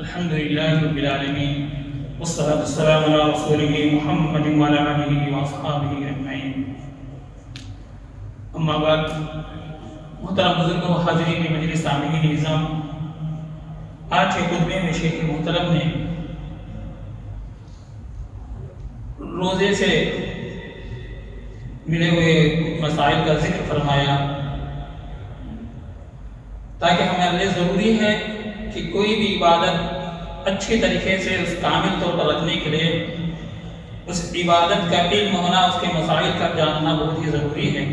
الحمد لله رب العالمين والصلاة والسلام على رسوله محمد وعلى آله وأصحابه أجمعين. أما بعد، محترم بزرگوں و حاضرین مجلس سامعین نظام، آج کے خطبے میں شیخ محترم نے روزے سے ملے ہوئے مسائل کا ذکر فرمایا، تاکہ ہمیں یہ ضروری ہے کہ کوئی بھی عبادت اچھے طریقے سے اس کامل طور پر رکھنے کے لیے اس عبادت کا علم ہونا، اس کے مسائل کا جاننا بہت ہی ضروری ہے.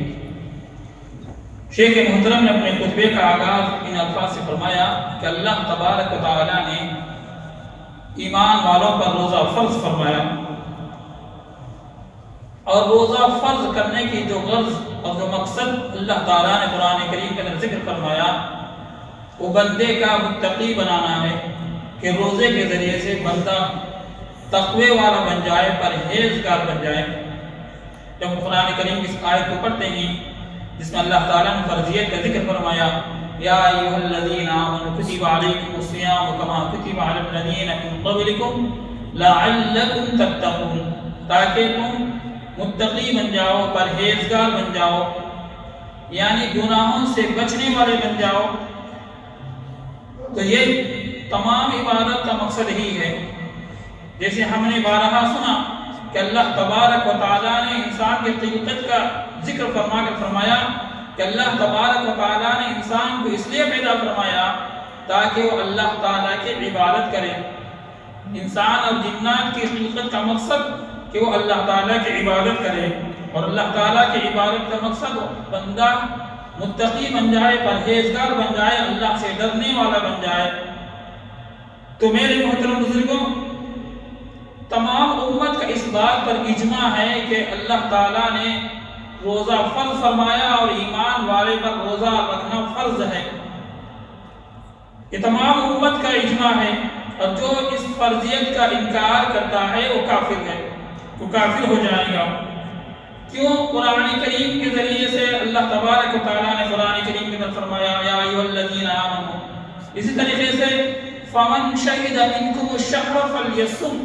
شیخ محترم نے اپنے خطبے کا آغاز ان الفاظ سے فرمایا کہ اللہ تبارک و تعالی نے ایمان والوں پر روزہ فرض فرمایا، اور روزہ فرض کرنے کی جو غرض اور جو مقصد اللہ تعالیٰ نے قرآن کریم کے اندر ذکر فرمایا وہ بندے کا متقی بنانا ہے، کہ روزے کے ذریعے سے بندہ تقوی والا بن جائے، پرہیزگار بن جائے. جب قرآن کریم کی اس آیت کو پڑھتے ہیں جس میں اللہ تعالیٰ نے فرضیت کا ذکر فرمایا، یا ایھا الذین آمنوا کتب علیکم الصیام کما کتب علی الذین من قبلکم لعلکم تتقون، تاکہ تم متقی بن جاؤ، پرہیزگار بن جاؤ، یعنی گناہوں سے بچنے والے بن جاؤ. تو یہ تمام عبادت کا مقصد ہی ہے. جیسے ہم نے بارہا سنا کہ اللہ تبارک و تعالیٰ نے انسان کے خلقت کا ذکر فرما کر فرمایا کہ اللہ تبارک و تعالیٰ نے انسان کو اس لیے پیدا فرمایا تاکہ وہ اللہ تعالیٰ کی عبادت کرے. انسان اور جنات کی خلقت کا مقصد کہ وہ اللہ تعالیٰ کی عبادت کرے، اور اللہ تعالیٰ کی عبادت کا مقصد بندہ متقی بن جائے، پرہیزگار بن جائے، اللہ سے ڈرنے والا بن جائے. تو میرے محترم بزرگوں، تمام امت کا اس بات پر اجماع ہے کہ اللہ تعالیٰ نے روزہ فرض فرمایا اور ایمان والے پر روزہ رکھنا فرض ہے. یہ تمام امت کا اجماع ہے، اور جو اس فرضیت کا انکار کرتا ہے وہ کافر ہے، وہ کافر ہو جائے گا. کیوں؟ قرآن کریم کے ذریعے سے اللہ تبارک و تعالیٰ نے قرآن کریم کے اندر فرمایا یا ایھا الذین آمنوا. اسی طریقے سے فمن شہد منکم الشہر فلیصم،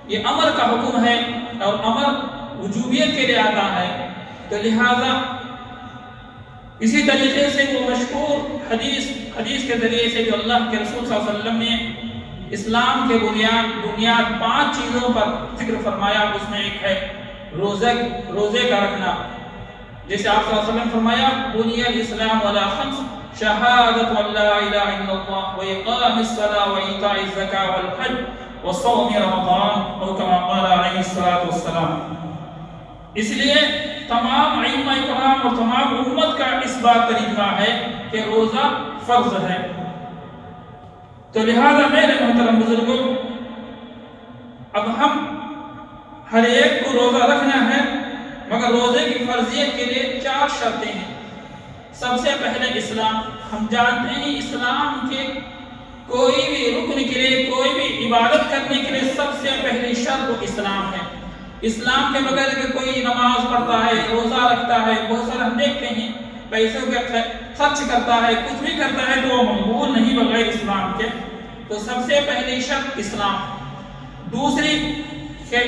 یہ امر کا حکم ہے اور امر وجوبیت کے لیے آتا ہے. تو لہذا اسی طریقے سے وہ مشہور حدیث کے ذریعے سے جو اللہ کے رسول صلی اللہ علیہ وسلم نے اسلام کے بنیاد 5 چیزوں پر ذکر فرمایا، اس میں ایک ہے روزے کا رکھنا. جیسے آپ صلی اللہ علیہ وسلم فرمایا بنی الاسلام علی 5 شہادت ان لا الہ الا اللہ واقام الصلاۃ وایتاء الزکاۃ والحج وصوم رمضان، او کما قال علیہ الصلوۃ والسلام. اس لیے تمام ائمہ کرام اور تمام امت کا اس بات پر اجماع ہے کہ روزہ فرض ہے. تو لہذا میرے محترم بزرگوں، اب ہم ہر ایک کو روزہ رکھنا ہے، مگر روزے کی فرضیت کے لیے 4 شرطیں ہیں. سب سے پہلے اسلام. ہم جانتے ہیں اسلام کے کوئی بھی رکن کے لیے، کوئی بھی عبادت کرنے کے لیے سب سے پہلی شرط اسلام ہے. اسلام کے بغیر کہ کوئی نماز پڑھتا ہے، روزہ رکھتا ہے، بہت سارے ہم دیکھتے ہیں پیسوں کے خرچ کرتا ہے، کچھ بھی کرتا ہے، تو وہ مقبول نہیں بغیر اسلام کے. تو سب سے پہلی شرط اسلام. دوسری کہ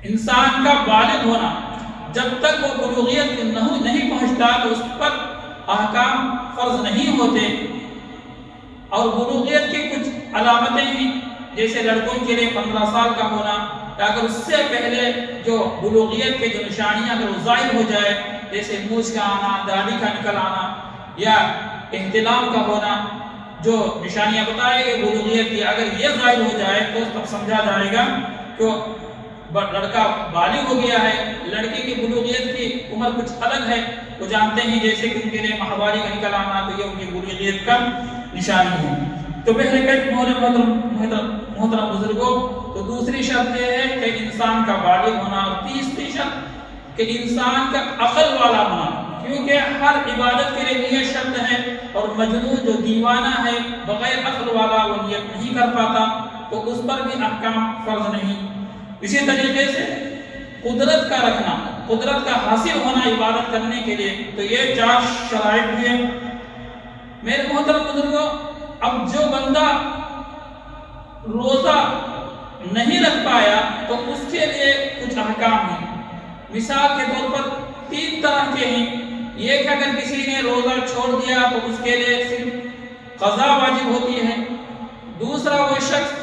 انسان کا بالغ ہونا. جب تک وہ بلوغیت نہیں پہنچتا تو اس پر احکام فرض نہیں ہوتے. اور بلوغیت کی کچھ علامتیں ہیں، جیسے لڑکوں کے لیے 15 سال کا ہونا، اگر اس سے پہلے جو بلوغیت کے جو نشانیاں اگر وہ ظاہر ہو جائے، جیسے مونچھ کا آنا، داڑھی کا نکل آنا، یا احتلام کا ہونا، جو نشانیاں بتائے گئے بلوغیت کی، اگر یہ ظاہر ہو جائے تو تب سمجھا جائے گا کہ لڑکا بالغ ہو گیا ہے. لڑکی کی بلوغیت کی عمر کچھ الگ ہے، وہ جانتے ہیں، جیسے کہ ان کے لیے ماہواری کا نکل آنا، تو یہ ان کی بلوغیت کا نشانی ہے. تو پہلے محترم بزرگوں، تو دوسری شرط یہ ہے کہ انسان کا بالغ ہونا، اور تیسری شرط کہ انسان کا عقل والا ہونا، کیونکہ ہر عبادت کے لیے نیت شرط ہے، اور مجنون جو دیوانہ ہے بغیر عقل والا وہ نیت نہیں کر پاتا، تو اس پر بھی احکام فرض نہیں. اسی طریقے سے قدرت کا رکھنا، قدرت کا حاصل ہونا عبادت کرنے کے لیے، تو یہ 4 شرائط ہیں. میرے محترم بزرگوں، اب جو بندہ روزہ نہیں رکھ پایا تو اس کے لیے کچھ احکام ہیں. مثال کے طور پر 3 طرح کے ہیں. ایک اگر کسی نے روزہ چھوڑ دیا تو اس کے لیے صرف قضا واجب ہوتی ہے. دوسرا وہ شخص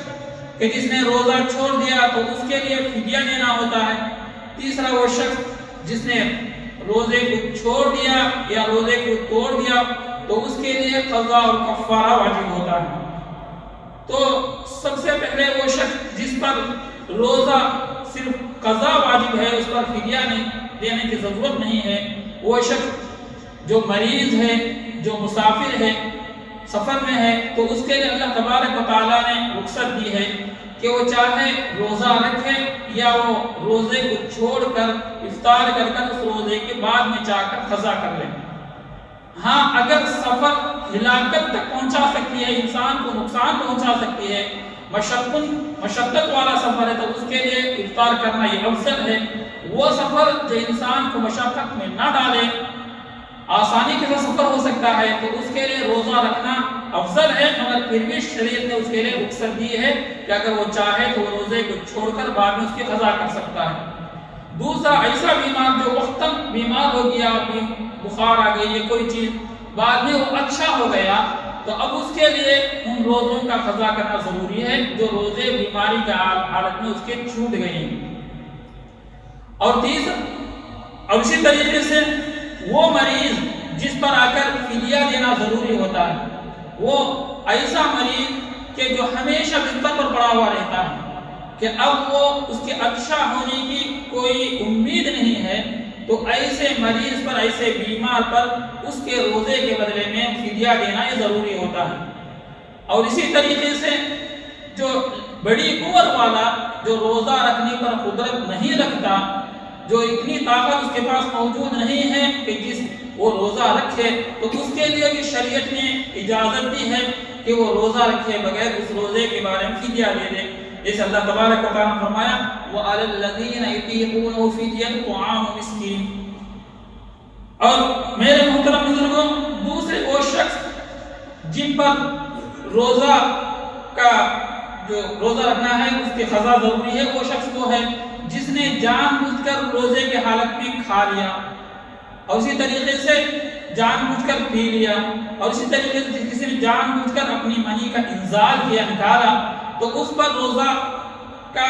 کہ جس نے روزہ چھوڑ دیا تو اس کے لیے فدیہ دینا ہوتا ہے. تیسرا وہ شخص جس نے روزے کو چھوڑ دیا یا روزے کو توڑ دیا تو اس کے لیے قضا اور کفارہ واجب ہوتا ہے. تو سب سے پہلے وہ شخص جس پر روزہ صرف قضا واجب ہے، اس پر فدیہ دینے کی ضرورت نہیں ہے، وہ شخص جو مریض ہے، جو مسافر ہے، سفر میں ہے، تو اس کے لیے اللہ تبارک و تعالیٰ نے رخصت دی ہے کہ وہ چاہے روزہ رکھے یا وہ روزے کو چھوڑ کر افطار کر اس روزے کے بعد میں چاہ کر قضا کر لے. ہاں اگر سفر ہلاکت تک پہنچا سکتی ہے، انسان کو نقصان پہنچا سکتی ہے، مشقت والا سفر ہے، تو اس کے لیے افطار کرنا یہ افضل ہے. وہ سفر جو انسان کو مشقت میں نہ ڈالے، آسانی کے ساتھ سفر ہو سکتا ہے، تو اس کے لیے روزہ رکھنا افضل ہے. مگر پھر بھی شریعت نے اس کے لیے رخصت دی ہے کہ اگر وہ چاہے تو وہ روزے کو چھوڑ کر بعد میں اس کی قضا کر سکتا ہے. دوسرا ایسا بیمار جو وقتاً بیمار ہو گیا، بخار آ گئی یا کوئی چیز، بعد میں وہ اچھا ہو گیا، تو اب اس کے لیے ان روزوں کا قضا کرنا ضروری ہے جو روزے بیماری کی حالت میں اس کے چھوٹ گئے ہیں. اور تیسرا، اور اسی طریقے سے وہ مریض جس پر آ کر فدیہ دینا ضروری ہوتا ہے، وہ ایسا مریض کہ جو ہمیشہ بستر پر پڑا ہوا رہتا ہے کہ اب وہ اس کے اچھا ہونے کی کوئی امید نہیں ہے، تو ایسے مریض پر، ایسے بیمار پر اس کے روزے کے بدلے میں فدیہ دینا یہ ضروری ہوتا ہے. اور اسی طریقے سے جو بڑی عمر والا جو روزہ رکھنے پر قدرت نہیں رکھتا، جو اتنی طاقت اس کے پاس موجود نہیں ہے کہ جس وہ روزہ رکھے، تو اس کے لیے بھی شریعت نے اجازت دی ہے کہ وہ روزہ رکھے بغیر اس روزے کے بارے میں فدیہ دے دے. جیسے اللہ تبارک و تعالیٰ نے فرمایا وَعَلَى الَّذِينَ يُطِيقُونَهُ فِدْيَةٌ طَعَامُ مِسْكِينٍ. اور میرے محترم بزرگوں، دوسرے وہ شخص جن پر روزہ کا جو روزہ رکھنا ہے اس کی قضا ضروری ہے، وہ شخص وہ ہے جس نے جان بوجھ کر روزے کے حالت میں کھا لیا، اور اسی طریقے سے جان بوجھ کر پی لیا، اور اسی طریقے سے کسی نے جان بوجھ کر اپنی منی کا انزال کیا، نکالا، تو اس پر روزہ کا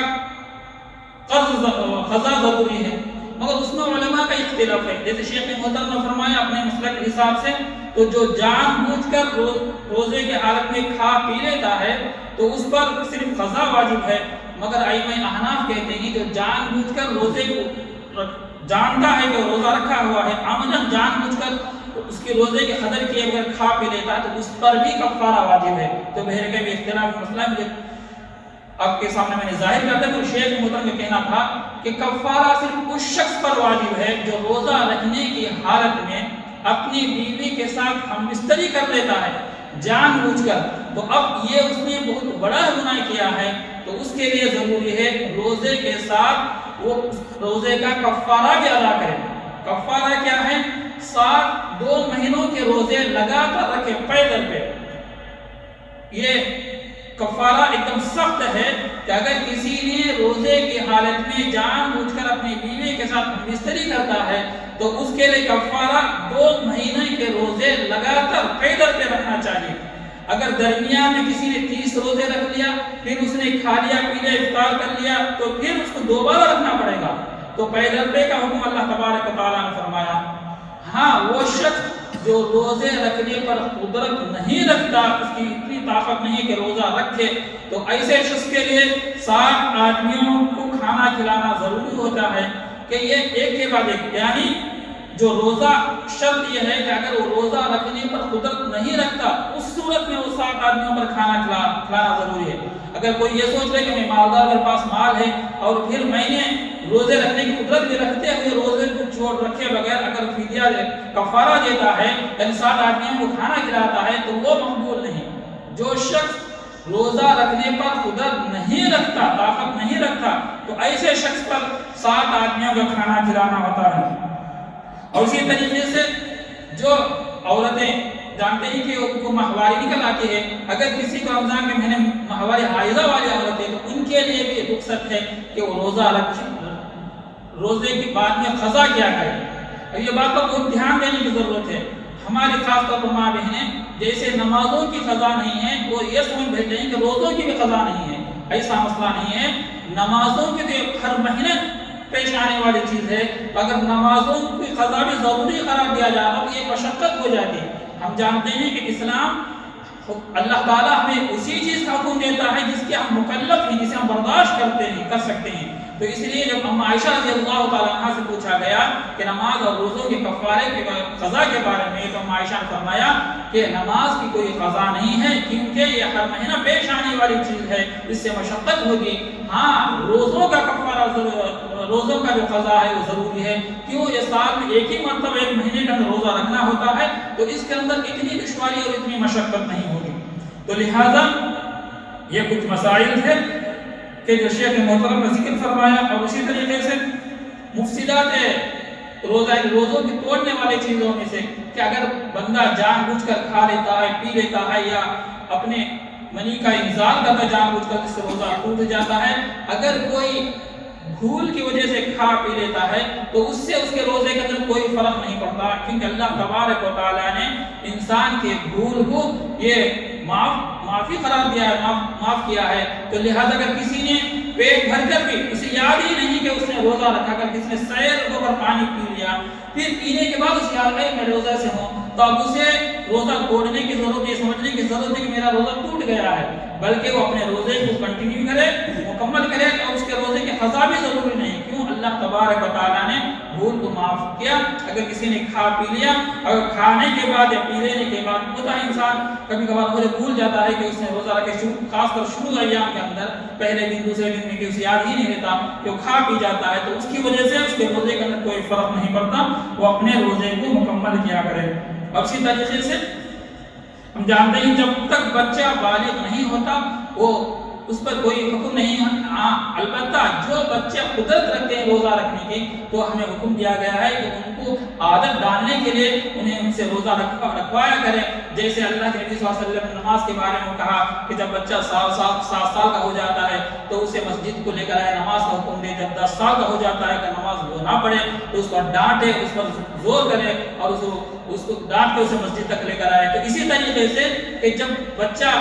قضا ضروری ہے. مگر اس میں علماء کا اختلاف ہے. جیسے شیخ محترم نے فرمایا اپنے مسلک کے حساب سے، تو جو جان بوجھ کر روزے کے حالت میں کھا پی لیتا ہے تو اس پر صرف قضا واجب ہے. مگر ائمہ احناف کہتے ہیں جو جان بوجھ کر روزے کو جانتا ہے کہ روزہ رکھا ہوا ہے، عملاً جان بوجھ کر اس کے روزے کے قدر کیے اگر کھا پی لیتا ہے تو اس پر بھی کفارہ واجب ہے. تو بہر کے بھی اختلاف مسئلہ مجھے آپ کے سامنے میں نے ظاہر کرتا ہے. تو شیخ محترم کا کہنا تھا کہ کفارہ صرف اس شخص پر واجب ہے جو روزہ رکھنے کی حالت میں اپنی بیوی کے ساتھ ہم بستری کر لیتا ہے جان بوجھ کر. تو اب یہ اس نے بہت بڑا گناہ کیا ہے، تو اس کے لیے ضروری ہے روزے کے ساتھ وہ روزے کا کفارہ بھی ادا کرے. کفارہ کیا ہے؟ 2 مہینوں کے روزے لگاتار رکھے پیدل پہ. یہ کفارہ ایک دم سخت ہے کہ اگر کسی نے روزے کی حالت میں جان بوجھ کر اپنی بیوی کے ساتھ بستری کرتا ہے تو اس کے لیے کفارہ 2 مہینے کے روزے لگاتار پیدل پہ رکھنا چاہیے. اگر درمیان میں کسی نے 30 روزے رکھ لیا، پھر اس نے کھا لیا پی لیا افطار کر لیا، تو پھر اس کو دوبارہ رکھنا پڑے گا. تو پیدل پہ کا حکم اللہ تبارک و تعالیٰ نے فرمایا. ہاں وہ شخص جو روزے رکھنے پر قدرت نہیں رکھتا، اس کی اتنی طاقت نہیں کہ روزہ رکھے، تو ایسے شخص کے لیے 60 آدمیوں کو کھانا کھلانا ضروری ہوتا ہے کہ یہ ایک کے بعد ایک. یعنی جو روزہ شرط یہ ہے کہ اگر وہ روزہ رکھنے پر قدرت نہیں رکھتا اس صورت میں وہ 7 آدمیوں پر کھانا کھلانا ضروری ہے. اگر کوئی یہ سوچ لے کہ میں مالدار، میرے پاس مال ہے اور پھر میں نے روزے رکھنے کی قدرت بھی رکھتے ہوئے روزے کو چھوڑ رکھے بغیر اگر فدیہ کفارہ دیتا ہے یعنی 7 آدمیوں کو کھانا کھلاتا ہے تو وہ مقبول نہیں. جو شخص روزہ رکھنے پر قدرت نہیں رکھتا، طاقت نہیں رکھتا، تو ایسے شخص پر 7 آدمیوں کا کھانا کھلانا ہوتا ہے. اور اسی طریقے سے جو عورتیں جانتے ہیں کہ ان کو ماہواری نکل آتی ہے، اگر کسی کو رمضان کے مہینے ماہواری حائضہ والی عورت ہے تو ان کے لیے بھی رخصت ہے کہ وہ روزہ رکھیں، روزے کے بعد میں قضا کیا کرے۔ اور یہ بات پر بہت دھیان دینے کی ضرورت ہے۔ ہماری خاص طور پر ماں بہنیں جیسے نمازوں کی قضا نہیں ہے وہ یہ سمجھ بیٹھے ہیں کہ روزوں کی بھی قضا نہیں ہے، ایسا مسئلہ نہیں ہے۔ نمازوں کی تو ہر مہینے پیش آنے والی چیز ہے، اگر نمازوں کی قضا بھی ضروری قرار دیا جائے تو یہ مشقت ہو جاتی ہے۔ ہم جانتے ہیں کہ اسلام اللہ تعالیٰ ہمیں اسی چیز کا حکم دیتا ہے جس کے ہم مکلف ہیں، جسے ہم برداشت کر سکتے ہیں۔ تو اس لیے جب ام عائشہ رضی اللہ تعالیٰ عنہ سے پوچھا گیا کہ نماز اور روزوں کے کفارے کے قضا کے بارے میں، تو ام عائشہ نے فرمایا کہ نماز کی کوئی قضا نہیں ہے کیونکہ یہ ہر مہینہ پیش آنے والی چیز ہے، اس سے مشقت ہوگی۔ ہاں روزوں کا کفارہ، روزوں کا جو قضا ہے وہ ضروری ہے، کیوں یہ سال میں ایک ہی مرتبہ ایک مہینے کا روزہ رکھنا ہوتا ہے، تو اس کے اندر اتنی دشواری اور اتنی مشقت نہیں ہوگی۔ تو لہذا یہ کچھ مسائل تھے کہ جو شیخ محترم نے ذکر فرمایا، اور اسی طریقے سے مفسدات روزوں کی توڑنے والی چیزوں میں سے کہ اگر بندہ جان بوجھ کر کھا لیتا ہے، پی لیتا ہے، یا اپنے منی کا انزال کرتا جان بوجھ کر، اس سے روزہ ٹوٹ جاتا ہے۔ اگر کوئی بھول کی وجہ سے کھا پی لیتا ہے تو اس سے اس کے روزے کے اندر کوئی فرق نہیں پڑتا، کیونکہ اللہ تبارک و تعالیٰ نے انسان کے بھول کو یہ معافی قرار دیا ہے، معاف کیا ہے۔ تو لہذا اگر کسی نے پیٹ بھر کر بھی اسے یاد ہی نہیں کہ اس نے روزہ رکھا کر کسی نے سیر ہو کر پانی پی لیا، پھر پینے کے بعد اسے یاد ہے میں روزہ سے ہوں، تو اب اسے روزہ توڑنے کی ضرورت ہے، سمجھنے کی ضرورت ہے کہ میرا روزہ ٹوٹ گیا ہے، بلکہ وہ اپنے روزے کو کنٹینیو کرے، مکمل کرے، اور اس کے روزے کی قضا بھی ضروری نہیں۔ کیوں؟ اللہ تبارک و تعالیٰ نے بھول کو معاف کیا۔ اگر کسی نے کھا پی لیا، اگر کھانے کے بعد یا پی لینے کے بعد ہوتا ہے انسان کبھی کبھار مجھے بھول جاتا ہے کہ اس نے روزہ رکھے، خاص کر شروع ایام کے اندر پہلے دن دوسرے دن میں کہ اسے یاد ہی نہیں رہتا کہ وہ کھا پی جاتا ہے، تو اس کی وجہ سے اس کے روزے کے اندر کوئی فرق نہیں پڑتا، وہ اپنے روزے کو مکمل کیا کرے۔ اور اسی طریقے سے ہم جانتے ہیں جب تک بچہ بالغ نہیں ہوتا وہ اس پر کوئی حکم نہیں ہے۔ البتہ جو بچے قدرت رکھتے ہیں روزہ رکھنے کی، تو ہمیں حکم دیا گیا ہے کہ ان کو عادت ڈالنے کے لیے انہیں ان سے روزہ رکھوایا کرے۔ جیسے اللہ کے نبی صلی اللہ علیہ وسلم نے نماز کے بارے میں کہا کہ جب بچہ 7 سال کا ہو جاتا ہے تو اسے مسجد کو لے کر آئے، نماز کا حکم دے۔ جب 10 سال کا ہو جاتا ہے کہ نماز وہ نہ پڑھے تو اس پر ڈانٹے، اس پر زور کرے، اور اس کو ڈانٹ کے اسے مسجد تک لے کر آئے۔ تو اسی طریقے سے کہ جب بچہ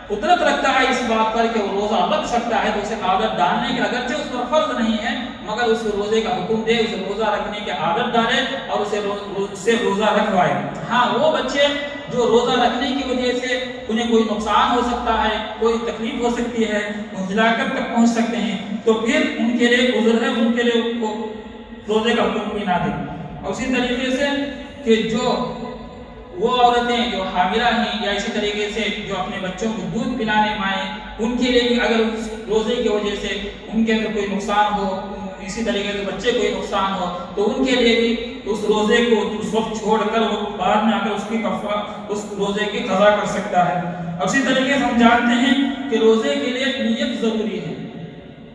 قدرت رکھتا ہے اس بات پر کہ وہ روزہ رکھ سکتا ہے، تو اسے عادت ڈالنے کے، اگرچہ اس پر فرض نہیں ہے مگر اس کو روزے کا حکم دے، اسے روزہ رکھنے کی عادت ڈالے اور اسے روزہ رکھوائے۔ ہاں وہ بچے جو روزہ رکھنے کی وجہ سے انہیں کوئی نقصان ہو سکتا ہے، کوئی تکلیف ہو سکتی ہے، وہ ہلاکت تک پہنچ سکتے ہیں، تو پھر ان کے لیے عذر ہے، ان کے لیے روزے کا حکم بھی نہ دیں۔ اور اسی طریقے سے کہ جو وہ عورتیں جو حاملہ ہیں یا اسی طریقے سے جو اپنے بچوں کو دودھ پلانے مائیں، ان کے لیے بھی اگر اس روزے کی وجہ سے ان کے اندر کوئی نقصان ہو، اسی طریقے سے بچے کوئی نقصان ہو، تو ان کے لیے بھی اس روزے کو اس وقت چھوڑ کر وہ بعد میں آ کر اس روزے کی قضا کر سکتا ہے۔ اسی طریقے سے ہم جانتے ہیں کہ روزے کے لیے نیت ضروری ہے۔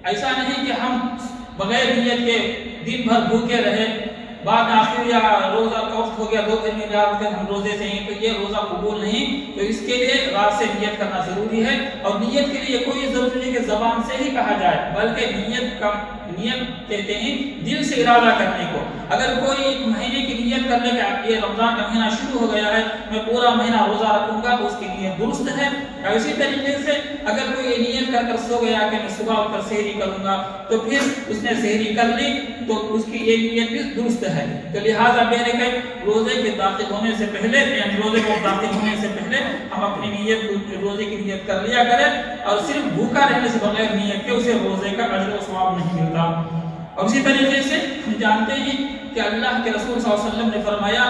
ایسا نہیں کہ ہم بغیر نیت کے دن بھر بھوکے رہے، بعد میں آخر یا روزہ کا وقت ہو گیا 2 دن میں ہم روزے سے ہیں، تو یہ روزہ قبول نہیں۔ تو اس کے لیے رات سے نیت کرنا ضروری ہے، اور نیت کے لیے کوئی ضروری نہیں کہ زبان سے ہی کہا جائے، بلکہ نیت کہتے ہیں دل سے ارادہ کرنے کو۔ اگر کوئی ایک مہینے کی نیت کر لے کہ یہ رمضان کا مہینہ شروع ہو گیا ہے، میں پورا مہینہ روزہ رکھوں گا، تو اس کی نیت درست ہے۔ اور اسی طریقے سے اگر کوئی یہ نیت کر سو گیا کہ میں صبح اٹھ کر سحری کروں گا، تو پھر اس نے سحری کر لی تو اس کی یہ نیت بھی درست ہے۔ تو لہٰذا میرے کہ روزے کے داخل ہونے سے پہلے، یعنی روزے کو داخل ہونے سے پہلے ہم اپنی نیت، روزے کی نیت کر لیا کریں، اور صرف بھوکا رہنے سے بغیر نیت کے اسے روزے کا اجر و ثواب نہیں ملتا۔ اور اسی طریقے سے ہم جانتے ہیں کہ اللہ کے رسول صلی اللہ علیہ وسلم نے فرمایا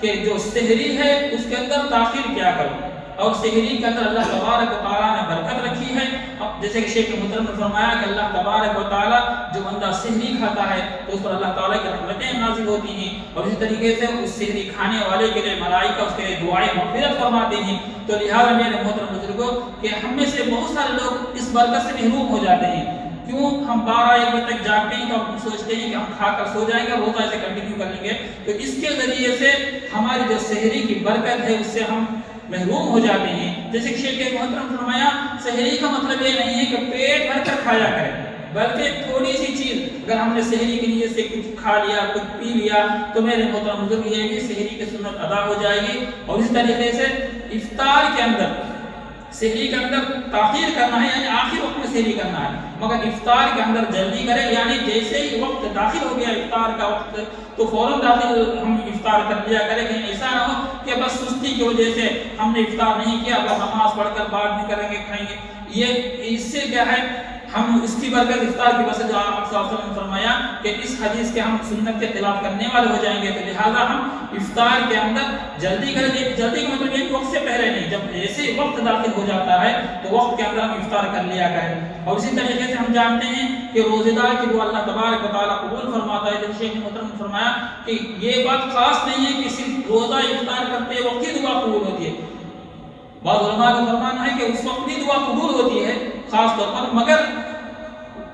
کہ جو سحری ہے اس کے اندر تاخیر کیا کرو، اور سحری کے اندر اللہ تبارک و تعالیٰ نے برکت رکھی ہے۔ جیسے کہ شیخ محترم نے فرمایا کہ اللہ تبارک و تعالیٰ جو بندہ سحری کھاتا ہے تو اس پر اللہ تعالیٰ کی رحمتیں نازل ہوتی ہیں، اور اسی طریقے سے اس سحری کھانے والے کے لیے ملائکہ اس کے لیے دعائیں مغفرت فرماتے ہیں۔ تو لہٰذا میرے محترم بزرگوں کہ ہم میں سے بہت سارے لوگ اس برکت سے محروم ہو جاتے ہیں، کیوں ہم 12-1 بجے تک جاگتے ہیں تو ہم سوچتے ہیں کہ ہم کھا کر سو جائیں گے، روزہ ایسے کنٹینیو کر لیں گے، تو اس کے ذریعے سے ہماری جو سحری کی برکت ہے اس سے ہم محروم ہو جاتے ہیں۔ جیسے کہ شیخ محترم فرمایا سحری کا مطلب یہ نہیں ہے کہ پیٹ بھر کر کھایا کریں، بلکہ تھوڑی سی چیز اگر ہم نے سحری کے لیے سے کچھ کھا لیا، کچھ پی لیا، تو میرے محترم بزرگ یہ ہے کہ سحری کی سنت ادا ہو جائے گی۔ اور اس طریقے سے افطار کے اندر سحری کے اندر تاخیر کرنا ہے، یعنی آخر وقت میں سحری کرنا ہے، مگر افطار کے اندر جلدی کریں، یعنی جیسے ہی وقت داخل ہو گیا افطار کا وقت تو فوراً داخل ہم افطار کر لیا کریں، کہیں ایسا نہ ہو کہ بس سستی کی وجہ سے ہم نے افطار نہیں کیا، بس نماز پڑھ کر بعد میں کریں گے کھائیں گے۔ یہ اس سے کیا ہے ہم اس کی برکت افطار کی وجہ سے جو آپ صلی اللہ علیہ وسلم نے فرمایا کہ اس حدیث کے ہم سنت کے خلاف کرنے والے ہو جائیں گے، تو لہٰذا ہم افطار کے اندر جلدی کریں گے۔ جلدی کا مطلب یہ وقت سے پہلے نہیں، جب جیسے وقت داخل ہو جاتا ہے تو وقت کے اندر ہم افطار کر لیا کریں۔ اور اسی طریقے سے ہم جانتے ہیں کہ روزے دار کی دعا اللہ تبارک و تعالیٰ قبول فرماتا ہے۔ جیسے شیخ محترم نے فرمایا کہ یہ بات خاص نہیں ہے کہ صرف روزہ افطار کرتے وقت ہی دعا قبول ہوتی ہے، بعض علماء کا فرمان ہے کہ اس وقت بھی دعا قبول ہوتی ہے خاص طور پر، مگر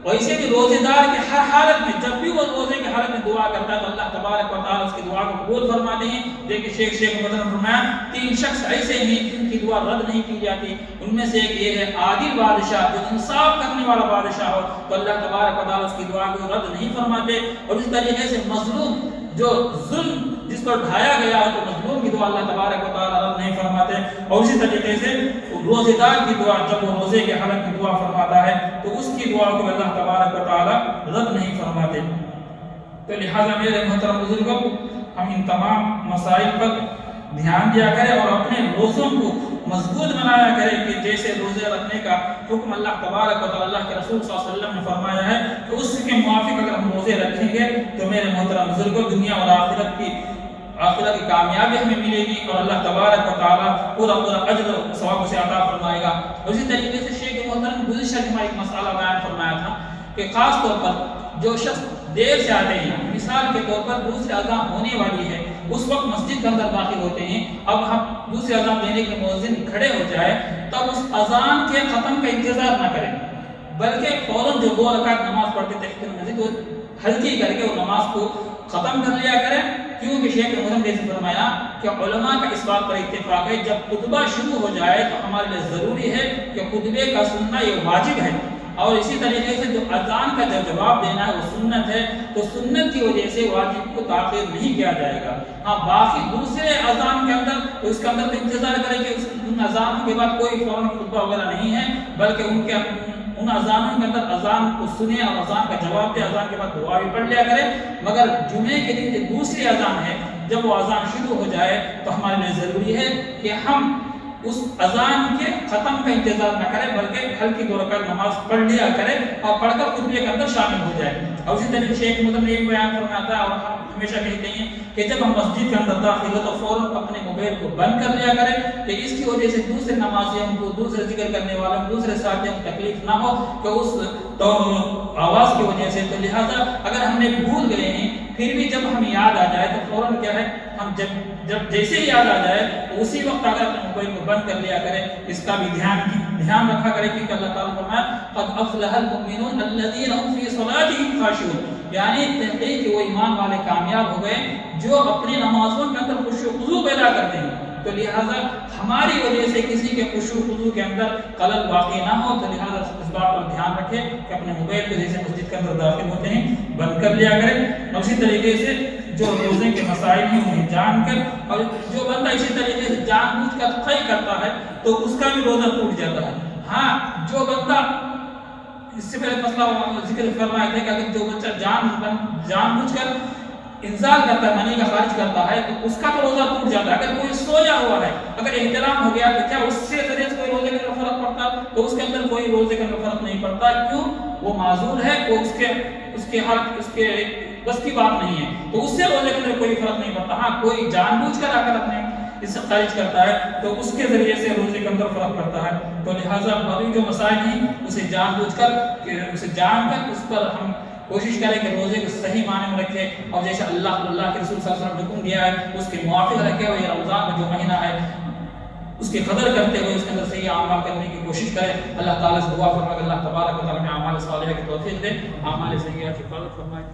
ویسے بھی روزے دار کی ہر حالت میں جب بھی وہ روزے کی حالت میں دعا کرتا ہے تو اللہ تبارک و تعالیٰ اس کی دعا کو قبول فرماتے ہیں۔ دیکھیں شیخ محترم نے فرمایا 3 شخص ایسے ہیں جن کی دعا رد نہیں کی جاتی، ان میں سے ایک یہ ہے عادل بادشاہ، جو انصاف کرنے والا بادشاہ ہو تو اللہ تبارک و تعالیٰ اس کی دعا کو رد نہیں فرماتے، اور اس طریقے سے مظلوم جو ظلم جس پر ڈھایا گیا ہے تو مظلوم کی دعا اللہ تبارک و تعالیٰ رد نہیں فرماتے، اور اسی طریقے سے روزے دار کی دعا جب وہ روزے کے حالت میں دعا فرماتا ہے تو اس کی دعا کو اللہ تبارک و تعالیٰ رد نہیں فرماتے۔ تو لہٰذا میرے محترم بزرگوں ہم ان تمام مسائل پر دھیان دیا کریں اور اپنے روزوں کو مضبوط بنایا کریں کہ جیسے روزے رکھنے کا حکم اللہ تبارک و تعالیٰ اللہ کے رسول صلی اللہ علیہ وسلم نے فرمایا ہے تو اس کے موافق اگر ہم روزے رکھیں گے تو میرے محترم بزرگوں دنیا اور آخرت کی کامیابی ہمیں ملے گی اور اللہ تبارک و تعالیٰ پورا اجر و ثواب سے عطا فرمائے گا۔ اسی طریقے سے شیخ محترم گزشتہ جمعہ ایک مسئلہ بیان فرمایا تھا کہ خاص طور پر جو شخص دیر سے آتے ہیں، مثال کے طور پر دوسری اذان ہونے والی ہے، اس وقت مسجد کے اندر داخل ہوتے ہیں، اب ہم دوسری اذان دینے کے مؤذن کھڑے ہو جائے تب اس اذان کے ختم کا انتظار نہ کریں، بلکہ فوراً جو 2 رکعت نماز پڑھتے تحیۃ المسجد وہ ہلکی کر کے وہ نماز کو ختم کر لیا کریں، کیونکہ شیخ محترم نے فرمایا کہ علماء کا اس بات پر اتفاق ہے جب خطبہ شروع ہو جائے تو ہمارے لیے ضروری ہے کہ خطبے کا سننا یہ واجب ہے، اور اسی طریقے سے جو اذان کا جو جواب دینا ہے وہ سنت ہے، تو سنت کی وجہ سے واجب کو تاخیر نہیں کیا جائے گا۔ ہاں باقی دوسرے اذان کے اندر تو اس کے اندر تو انتظار کریں کہ ان اذانوں کے بعد کوئی فوراً خطبہ وغیرہ نہیں ہے، بلکہ ان اذانوں کے اندر اذان کو سنیں اور اذان کا جواب دیں، اذان کے بعد دعا بھی پڑھ لیا کریں، مگر جمعے کے دن جو دوسری اذان ہے جب وہ اذان شروع ہو جائے تو ہمارے لیے ضروری ہے کہ ہم اس اذان کے ختم کا انتظار نہ کریں بلکہ ہلکی 2 رکعت نماز پڑھ لیا کریں اور پڑھ کر خطبے کے اندر شامل ہو جائے۔ اور اسی طریقے شیخ محترم نے ایک بیان فرماتا ہے اور ہم ہمیشہ کہتے ہیں کہ جب ہم مسجد کے اندر داخل ہو تو فوراً اپنے موبائل کو بند کر لیا کریں کہ اس کی وجہ سے دوسرے نمازیوں کو، دوسرے ذکر کرنے والوں کو، دوسرے ساتھیوں کو تکلیف نہ ہو کہ اس تو آواز کی وجہ سے۔ تو لہٰذا اگر ہم نے بھول گئے ہیں پھر بھی جب ہمیں یاد آ جائے تو فوراً کیا ہے ہم جب جیسے ہی یاد آ جائے تو اسی وقت اگر اپنے موبائل کو بند کر لیا کریں، اس کا بھی دھیان رکھا کریں کیونکہ اللہ تعالیٰ نے فرمایا قد افلح المؤمنون الذین هم فی صلاتهم خاشعون، یعنی تحقیق کہ وہ ایمان والے کامیاب ہو گئے جو اپنی نمازوں کے اندر خشوع و خضوع پیدا کرتے ہیں۔ تو لہٰذا ہماری وجہ سے کسی کے خشوع و خضوع کے اندر خلل واقع نہ ہو، تو لہٰذا اس بات پر دھیان رکھیں کہ اپنے موبائل کو جیسے مسجد کے اندر داخل ہوتے ہیں بند کر لیا کریں، اور اسی طریقے سے جو روزے کے مسائل ہیں انہیں جان کر، اور جو بندہ اسی طریقے سے جان بوجھ کر طے کرتا ہے تو اس کا بھی روزہ ٹوٹ جاتا ہے۔ ہاں جو بندہ اس سے پہلے مسئلہ ذکر فرمایا تھا کہ اگر جو بچہ جان بوجھ کر انزال کرتا ہے، منی کا خارج کرتا ہے تو اس کا تو روزہ ٹوٹ جاتا ہے۔ اگر کوئی سویا ہوا ہے، اگر احترام ہو گیا تو کیا اس سے ذریعے سے کوئی روزے کا فرق پڑتا؟ تو اس کے اندر کوئی روزے کا فرق نہیں پڑتا، کیوں؟ وہ معذور ہے، وہ اس کے بس کی بات نہیں ہے، تو اس سے روزے کے اندر کوئی فرق نہیں پڑتا۔ ہاں کوئی جان بوجھ کر آ کر اپنے اس سے خارج کرتا ہے تو اس کے ذریعے سے روزے کے اندر فرق پڑتا ہے۔ تو لہٰذا باقی جو مسائل ہیں اسے جان بوجھ کر اسے جان کر اس پر ہم کوشش کریں کہ روزے کو صحیح معنی میں رکھیں، اور جیسے اللہ کے رسول صلی اللہ علیہ وسلم نے حکم دیا ہے اس کے موافق رکھے، اور یہ رمضان کا جو مہینہ ہے اس کی قدر کرتے ہوئے اس کے اندر صحیح اعمال کرنے کی کوشش کریں. اللہ تعالیٰ سے دعا فرمائے کہ اللہ تبارک و تعالیٰ ہمیں اعمال صالحہ کی توفیق دے, اعمال سیئہ کی حفاظت فرمائے.